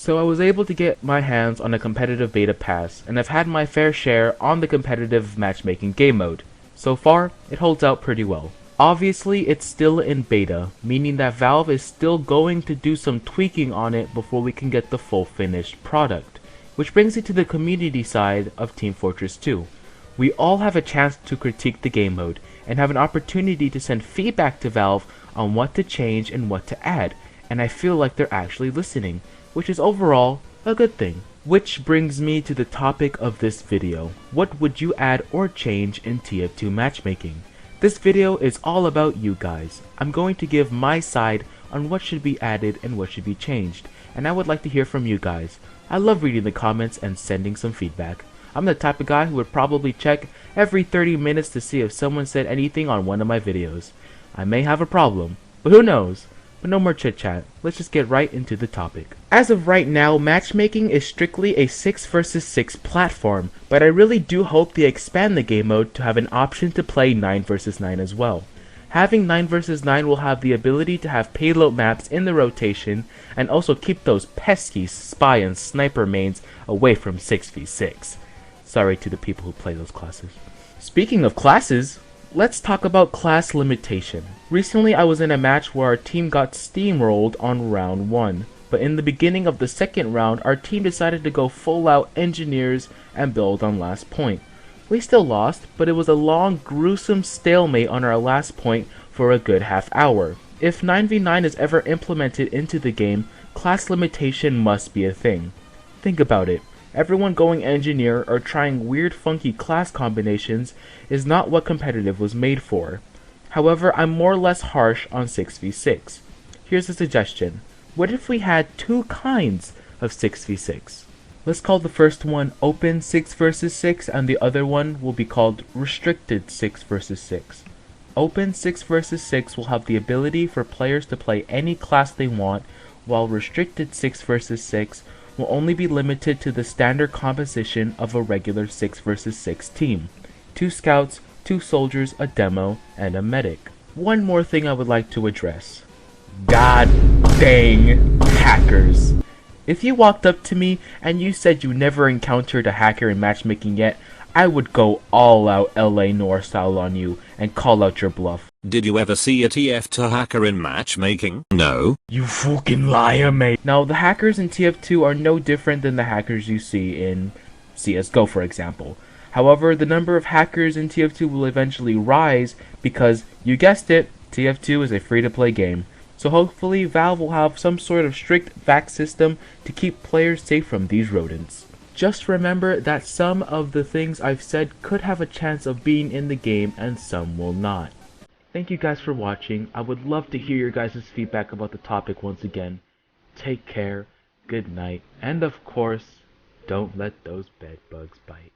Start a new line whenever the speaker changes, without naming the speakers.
So I was able to get my hands on a competitive beta pass, and I've had my fair share on the competitive matchmaking game mode. So far, it holds out pretty well. Obviously, it's still in beta, meaning that Valve is still going to do some tweaking on it before we can get the full finished product. Which brings it to the community side of Team Fortress 2. We all have a chance to critique the game mode, and have an opportunity to send feedback to Valve on what to change and what to add, and I feel like they're actually listening, which is overall a good thing. Which brings me to the topic of this video. What would you add or change in TF2 matchmaking? This video is all about you guys. I'm going to give my side on what should be added and what should be changed, and I would like to hear from you guys. I love reading the comments and sending some feedback. I'm the type of guy who would probably check every 30 minutes to see if someone said anything on one of my videos. I may have a problem, but who knows? But no more chit chat, let's just get right into the topic. As of right now, matchmaking is strictly a 6 vs 6 platform, but I really do hope they expand the game mode to have an option to play 9 vs 9 as well. Having 9 vs 9 will have the ability to have payload maps in the rotation, and also keep those pesky spy and sniper mains away from 6v6. Sorry to the people who play those classes. Speaking of classes, let's talk about class limitation. Recently I was in a match where our team got steamrolled on round 1, but in the beginning of the second round our team decided to go full out engineers and build on last point. We still lost, but it was a long gruesome stalemate on our last point for a good half hour. If 9v9 is ever implemented into the game, class limitation must be a thing. Think about it. Everyone going engineer or trying weird funky class combinations is not what competitive was made for. However, I'm more or less harsh on 6v6. Here's a suggestion. What if we had two kinds of 6v6? Let's call the first one open 6 vs 6 and the other one will be called restricted 6 vs 6. Open 6 vs 6 will have the ability for players to play any class they want, while restricted 6 vs 6 will only be limited to the standard composition of a regular 6 vs 6 team. 2 scouts, 2 soldiers, a demo, and a medic. One more thing I would like to address. God dang hackers. If you walked up to me and you said you never encountered a hacker in matchmaking yet, I would go all out LA Noir style on you and call out your bluff.
Did you ever see a TF2 hacker in matchmaking? No.
You fucking liar, mate. Now, the hackers in TF2 are no different than the hackers you see in CSGO, for example. However, the number of hackers in TF2 will eventually rise because, you guessed it, TF2 is a free-to-play game. So hopefully Valve will have some sort of strict vac system to keep players safe from these rodents. Just remember that some of the things I've said could have a chance of being in the game and some will not. Thank you guys for watching. I would love to hear your guys' feedback about the topic once again. Take care, good night, and of course, don't let those bed bugs bite.